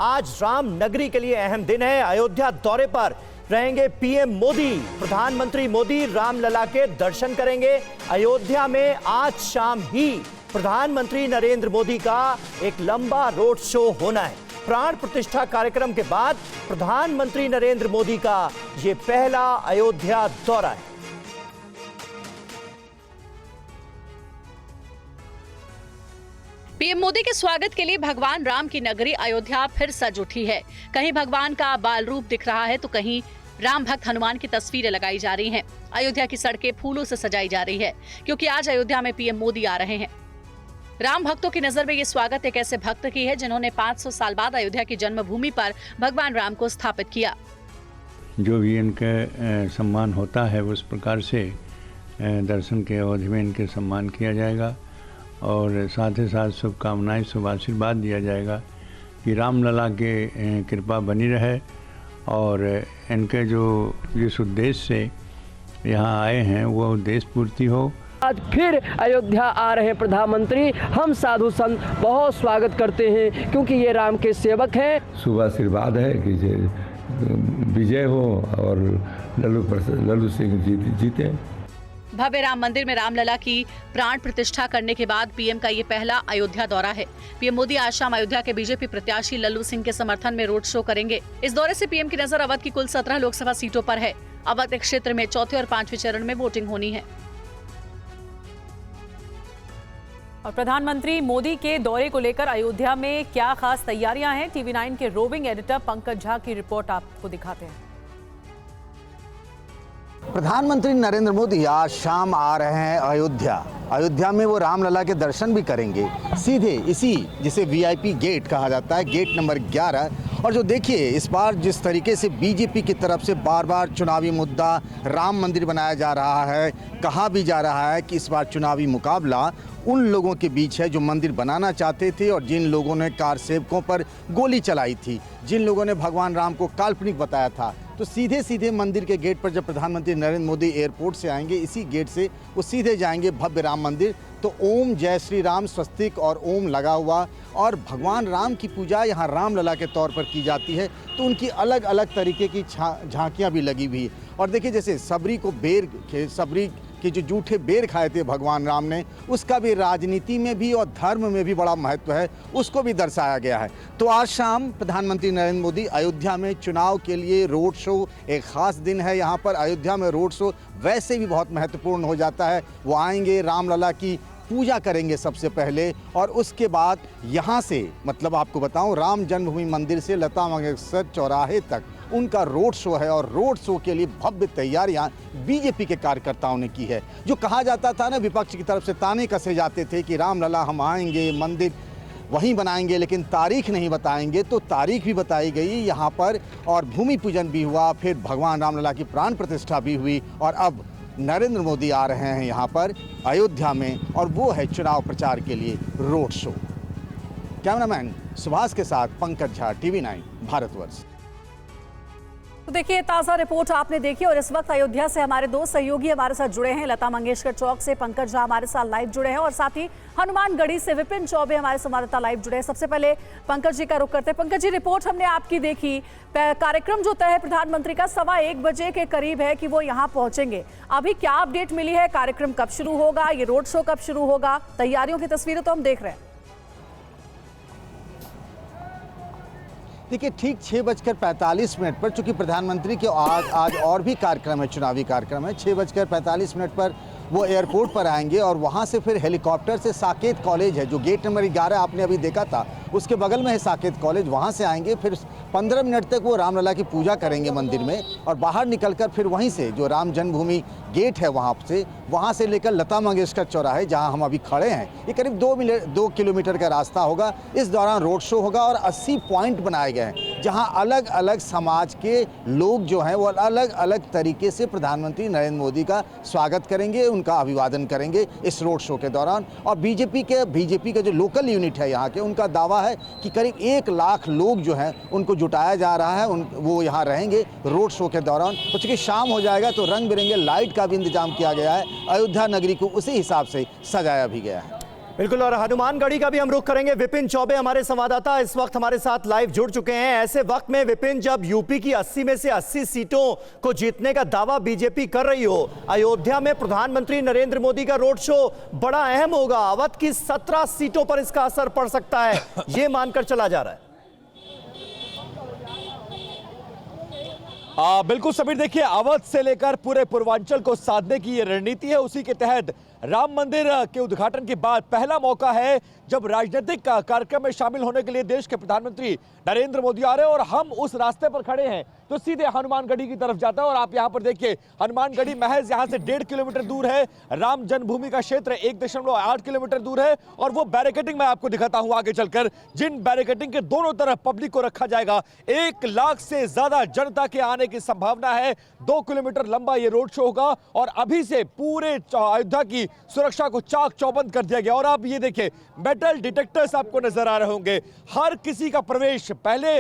आज राम नगरी के लिए अहम दिन है। अयोध्या दौरे पर रहेंगे पीएम मोदी। प्रधानमंत्री मोदी रामलला के दर्शन करेंगे। अयोध्या में आज शाम ही प्रधानमंत्री नरेंद्र मोदी का एक लंबा रोड शो होना है। प्राण प्रतिष्ठा कार्यक्रम के बाद प्रधानमंत्री नरेंद्र मोदी का यह पहला अयोध्या दौरा है। पीएम मोदी के स्वागत के लिए भगवान राम की नगरी अयोध्या फिर सज उठी है। कहीं भगवान का बाल रूप दिख रहा है तो कहीं राम भक्त हनुमान की तस्वीरें लगाई जा रही हैं। अयोध्या की सड़कें फूलों से सजाई जा रही है क्योंकि आज अयोध्या में पीएम मोदी आ रहे हैं। राम भक्तों की नजर में ये स्वागत एक ऐसे भक्त की है जिन्होंने 500 साल बाद अयोध्या की जन्मभूमि पर भगवान राम को स्थापित किया। जो भी इनके सम्मान होता है उस प्रकार से दर्शन के अवधि में इनके सम्मान किया जाएगा और साथ ही साथ शुभकामनाएं शुभ आशीर्वाद दिया जाएगा कि रामलला के कृपा बनी रहे और इनके जो जिस उद्देश्य से यहाँ आए हैं वो उद्देश्य पूर्ति हो। आज फिर अयोध्या आ रहे प्रधानमंत्री, हम साधु संत बहुत स्वागत करते हैं क्योंकि ये राम के सेवक हैं। शुभ आशीर्वाद है कि विजय हो और लल्लू सिंह जीते। भव्य राम मंदिर में रामलला की प्राण प्रतिष्ठा करने के बाद पीएम का ये पहला अयोध्या दौरा है। पीएम मोदी आज शाम अयोध्या के बीजेपी प्रत्याशी लल्लू सिंह के समर्थन में रोड शो करेंगे। इस दौरे से पीएम की नजर अवध की कुल 17 लोकसभा सीटों पर है। अवध क्षेत्र में चौथे और 5वें चरण में वोटिंग होनी है। और प्रधानमंत्री मोदी के दौरे को लेकर अयोध्या में क्या खास तैयारियां हैं, टीवी 9 के रोविंग एडिटर पंकज झा की रिपोर्ट आपको दिखाते हैं। प्रधानमंत्री नरेंद्र मोदी आज शाम आ रहे हैं अयोध्या में वो रामलला के दर्शन भी करेंगे सीधे इसी जिसे वीआईपी गेट कहा जाता है, गेट नंबर 11। और जो देखिए इस बार जिस तरीके से बीजेपी की तरफ से बार बार चुनावी मुद्दा राम मंदिर बनाया जा रहा है, कहा भी जा रहा है कि इस बार चुनावी मुकाबला उन लोगों के बीच है जो मंदिर बनाना चाहते थे और जिन लोगों ने कार सेवकों पर गोली चलाई थी, जिन लोगों ने भगवान राम को काल्पनिक बताया था। तो सीधे सीधे मंदिर के गेट पर जब प्रधानमंत्री नरेंद्र मोदी एयरपोर्ट से आएंगे, इसी गेट से वो सीधे जाएंगे भव्य राम मंदिर। तो ओम जय श्री राम स्वस्तिक और ओम लगा हुआ और भगवान राम की पूजा यहाँ रामलला के तौर पर की जाती है। तो उनकी अलग अलग तरीके की झांकियाँ भी लगी हुई। और देखिए जैसे सबरी के जो जूठे बेर खाए थे भगवान राम ने, उसका भी राजनीति में भी और धर्म में भी बड़ा महत्व है, उसको भी दर्शाया गया है। तो आज शाम प्रधानमंत्री नरेंद्र मोदी अयोध्या में चुनाव के लिए रोड शो, एक ख़ास दिन है यहाँ पर। अयोध्या में रोड शो वैसे भी बहुत महत्वपूर्ण हो जाता है। वो आएंगे, रामलला की पूजा करेंगे सबसे पहले और उसके बाद यहाँ से, मतलब आपको बताऊं, राम जन्मभूमि मंदिर से लता मंगेशकर चौराहे तक उनका रोड शो है। और रोड शो के लिए भव्य तैयारियां बीजेपी के कार्यकर्ताओं ने की है। जो कहा जाता था ना, विपक्ष की तरफ से ताने कसे जाते थे कि रामलला हम आएंगे, मंदिर वहीं बनाएंगे लेकिन तारीख नहीं बताएंगे, तो तारीख भी बताई गई यहाँ पर और भूमि पूजन भी हुआ, फिर भगवान रामलला की प्राण प्रतिष्ठा भी हुई और अब नरेंद्र मोदी आ रहे हैं यहाँ पर अयोध्या में और वो है चुनाव प्रचार के लिए रोड शो। कैमरामैन सुभाष के साथ पंकज झा, टीवी 9 भारतवर्ष। तो देखिए ताज़ा रिपोर्ट आपने देखी और इस वक्त अयोध्या से हमारे दो सहयोगी हमारे साथ जुड़े हैं। लता मंगेशकर चौक से पंकज झा हमारे साथ लाइव जुड़े हैं और साथ ही हनुमानगढ़ी से विपिन चौबे हमारे संवाददाता लाइव जुड़े हैं। सबसे पहले पंकज जी का रुख करते हैं। पंकज जी, रिपोर्ट हमने आपकी देखी, कार्यक्रम जो तय है प्रधानमंत्री का 1:15 बजे के करीब है कि वो यहाँ पहुंचेंगे। अभी क्या अपडेट मिली है, कार्यक्रम कब शुरू होगा, ये रोड शो कब शुरू होगा? तैयारियों की तस्वीरें तो हम देख रहे हैं। देखिए ठीक 6:45 पर, चूंकि प्रधानमंत्री के आज और भी कार्यक्रम है, चुनावी कार्यक्रम है, 6:45 पर वो एयरपोर्ट पर आएंगे और वहाँ से फिर हेलीकॉप्टर से साकेत कॉलेज है जो गेट नंबर 11 आपने अभी देखा था, उसके बगल में है साकेत कॉलेज, वहाँ से आएंगे। फिर 15 मिनट तक वो रामलला की पूजा करेंगे मंदिर में और बाहर निकलकर फिर वहीं से जो राम जन्मभूमि गेट है वहाँ से लेकर लता मंगेशकर चौराहे जहाँ हम अभी खड़े हैं, ये करीब 2 किलोमीटर का रास्ता होगा। इस दौरान रोड शो होगा और 80 पॉइंट बनाए गए हैं जहाँ अलग अलग समाज के लोग जो हैं वो अलग अलग तरीके से प्रधानमंत्री नरेंद्र मोदी का स्वागत करेंगे, उनका अभिवादन करेंगे इस रोड शो के दौरान। और बीजेपी का जो लोकल यूनिट है यहाँ के, उनका दावा है कि करीब 1 लाख लोग जो हैं उनको जुटाया जा रहा है, वो यहाँ रहेंगे रोड शो के दौरान। तो चूँकि शाम हो जाएगा तो रंग बिरंगे लाइट का भी इंतजाम किया गया है, अयोध्या नगरी को उसी हिसाब से सजाया भी गया है। बिल्कुल, और हनुमानगढ़ी का भी हम रुख करेंगे। विपिन चौबे हमारे संवाददाता इस वक्त हमारे साथ लाइव जुड़ चुके हैं। ऐसे वक्त में विपिन, जब यूपी की 80 में से 80 सीटों को जीतने का दावा बीजेपी कर रही हो, अयोध्या में प्रधानमंत्री नरेंद्र मोदी का रोड शो बड़ा अहम होगा। अवध की 17 सीटों पर इसका असर पड़ सकता है, यह मानकर चला जा रहा है। बिल्कुल समीर, देखिए अवध से लेकर पूरे पूर्वांचल को साधने की ये रणनीति है। उसी के तहत राम मंदिर के उद्घाटन के बाद पहला मौका है जब राजनीतिक कार्यक्रम में शामिल होने के लिए देश के प्रधानमंत्री नरेंद्र मोदी आ रहे हैं। और हम उस रास्ते पर खड़े हैं तो सीधे हनुमानगढ़ी की तरफ जाता है। और आप यहां पर देखिए, हनुमानगढ़ी महज यहां से 1.5 किलोमीटर दूर है। राम जन्मभूमि का क्षेत्र 1.8 किलोमीटर दूर है। और वो बैरिकेडिंग मैं आपको दिखाता हूं आगे चलकर, जिन बैरिकेडिंग के दोनों तरफ पब्लिक को रखा जाएगा। 1 लाख से ज्यादा जनता के आने की संभावना है। 2 किलोमीटर लंबा ये रोड शो होगा और अभी से पूरे अयोध्या की सुरक्षा को चाक चौबंद कर दिया गया। और आप ये देखिए, मेटल डिटेक्टर्स आपको नजर आ रहे होंगे। हर किसी का प्रवेश, पहले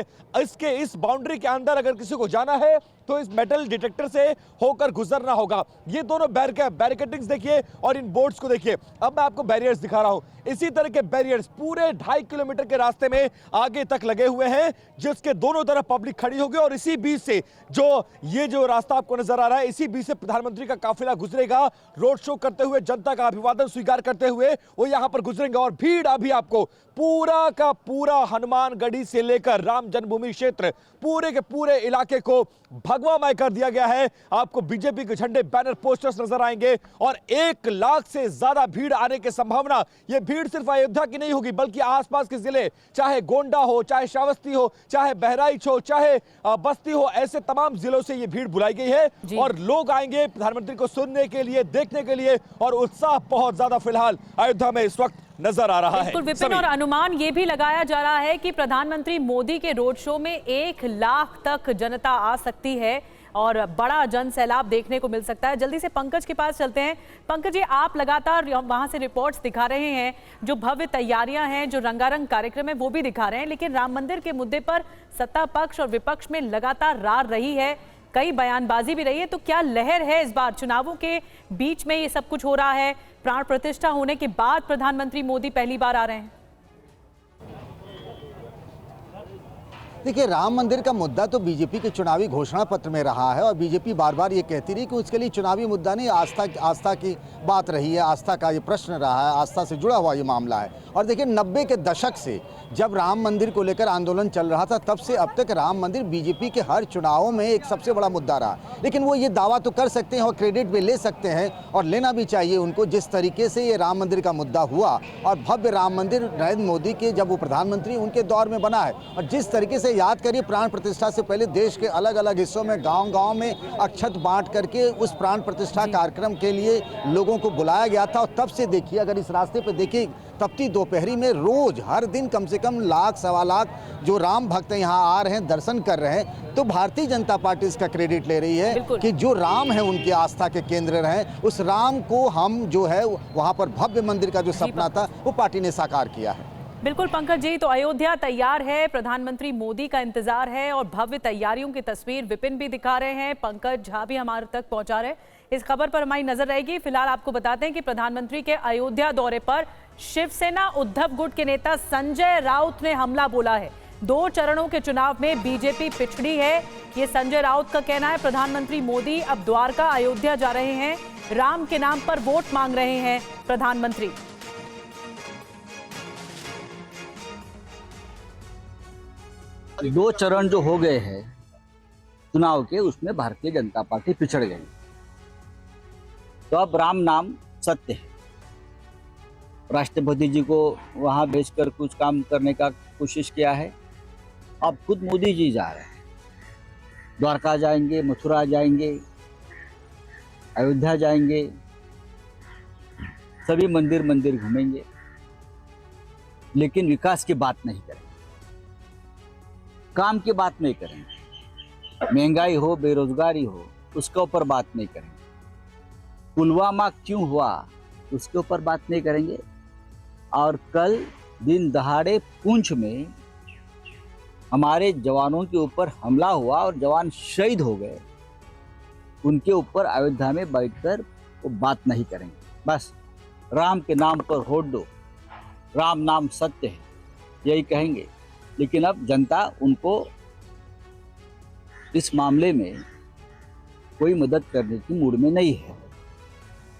इस बाउंड्री के अंदर अगर किसी को जाना है तो इस मेटल डिटेक्टर से होकर गुजरना होगा। ये दोनों बैरिकेडिंग्स देखिए और इन बोर्ड्स को देखिए। अब मैं आपको बैरियर्स दिखा रहा हूं। इसी तरह के बैरियर्स पूरे 2.5 किलोमीटर के रास्ते में आगे तक लगे हुए हैं, जिसके दोनों तरफ पब्लिक खड़ी होगी। और इसी बीच से जो रास्ता आपको नजर आ रहा है, इसी बीच से प्रधानमंत्री का काफिला गुजरेगा। रोड शो करते हुए, जनता का अभिवादन स्वीकार करते हुए वो यहां पर गुजरेंगे। और भीड़ अभी आपको पूरा का पूरा हनुमानगढ़ी से लेकर राम जन्मभूमि क्षेत्र, पूरे के पूरे इलाके को भगवामय कर दिया गया है। आपको बीजेपी के झंडे, बैनर, पोस्टर्स नजर आएंगे। और 1 लाख से ज्यादा भीड़ आने की संभावना। यह भीड़ सिर्फ अयोध्या की नहीं होगी, बल्कि आसपास के जिले, चाहे गोंडा हो, चाहे श्रावस्ती हो, चाहे बहराइच हो, चाहे बस्ती हो, ऐसे तमाम जिलों से यह भीड़ बुलाई गई है। और लोग आएंगे प्रधानमंत्री को सुनने के लिए, देखने के लिए। और उत्साह बहुत ज्यादा फिलहाल अयोध्या में इस वक्त नजर आ रहा है। बिल्कुल विपिन, और अनुमान ये भी लगाया जा रहा है कि प्रधानमंत्री मोदी के रोड शो में 1 लाख तक जनता आ सकती है और बड़ा जन सैलाब देखने को मिल सकता है। जल्दी से पंकज के पास चलते हैं। पंकज जी, आप लगातार वहां से रिपोर्ट्स दिखा रहे हैं, जो भव्य तैयारियां हैं, जो रंगारंग कार्यक्रम है वो भी दिखा रहे हैं, लेकिन राम मंदिर के मुद्दे पर सत्ता पक्ष और विपक्ष में लगातार रार रही है, कई बयानबाजी भी रही है। तो क्या लहर है इस बार? चुनावों के बीच में ये सब कुछ हो रहा है, प्राण प्रतिष्ठा होने के बाद प्रधानमंत्री मोदी पहली बार आ रहे हैं। देखिए, राम मंदिर का मुद्दा तो बीजेपी के चुनावी घोषणा पत्र में रहा है और बीजेपी बार बार ये कहती रही कि उसके लिए चुनावी मुद्दा नहीं, आस्था की बात रही है, आस्था का ये प्रश्न रहा है, आस्था से जुड़ा हुआ ये मामला है। और देखिए, 90 के दशक से जब राम मंदिर को लेकर आंदोलन चल रहा था, तब से अब तक राम मंदिर बीजेपी के हर चुनावों में एक सबसे बड़ा मुद्दा रहा। लेकिन वो ये दावा तो कर सकते हैं और क्रेडिट भी ले सकते हैं, और लेना भी चाहिए उनको, जिस तरीके से ये राम मंदिर का मुद्दा हुआ। और भव्य राम मंदिर नरेंद्र मोदी के, जब वो प्रधानमंत्री, उनके दौर में बना है। और जिस तरीके से याद करिए, प्राण प्रतिष्ठा से पहले देश के अलग अलग हिस्सों में, गांव-गांव में अक्षत बांट करके उस प्राण प्रतिष्ठा कार्यक्रम के लिए लोगों को बुलाया गया था। और तब से देखिए, अगर इस रास्ते पे देखिए, तपती दोपहरी में रोज हर दिन कम से कम 1 सवा लाख जो राम भक्त यहाँ आ रहे हैं, दर्शन कर रहे हैं। तो भारतीय जनता पार्टी इसका क्रेडिट ले रही है कि जो राम है उनकी आस्था के केंद्र रहे, उस राम को हम जो है वहाँ पर भव्य मंदिर का जो सपना था वो पार्टी ने साकार किया है। बिल्कुल पंकज जी, तो अयोध्या तैयार है, प्रधानमंत्री मोदी का इंतजार है और भव्य तैयारियों की तस्वीर विपिन भी दिखा रहे हैं, पंकज झा भी हमारे तक पहुंचा रहे हैं। इस खबर पर हमारी नजर रहेगी। फिलहाल आपको बताते हैं कि प्रधानमंत्री के अयोध्या दौरे पर शिवसेना उद्धव गुट के नेता संजय राउत ने हमला बोला है। 2 चरणों के चुनाव में बीजेपी पिछड़ी है, ये संजय राउत का कहना है। प्रधानमंत्री मोदी अब द्वारका अयोध्या जा रहे हैं, राम के नाम पर वोट मांग रहे हैं प्रधानमंत्री। दो चरण जो हो गए हैं चुनाव के, उसमें भारतीय जनता पार्टी पिछड़ गई। तो अब राम नाम सत्य है। राष्ट्रपति जी को वहां भेजकर कुछ काम करने का कोशिश किया है। अब खुद मोदी जी जा रहे हैं, द्वारका जाएंगे, मथुरा जाएंगे, अयोध्या जाएंगे, सभी मंदिर घूमेंगे, लेकिन विकास की बात नहीं करेंगे, काम की बात नहीं करेंगे। महंगाई हो, बेरोजगारी हो, उसके ऊपर बात नहीं करेंगे। पुलवामा क्यों हुआ उसके ऊपर बात नहीं करेंगे। और कल दिन दहाड़े पुंछ में हमारे जवानों के ऊपर हमला हुआ और जवान शहीद हो गए, उनके ऊपर अयोध्या में बैठकर वो बात नहीं करेंगे। बस राम के नाम पर वोट दो, राम नाम सत्य है, यही कहेंगे। लेकिन अब जनता उनको इस मामले में कोई मदद करने की मूड में नहीं है।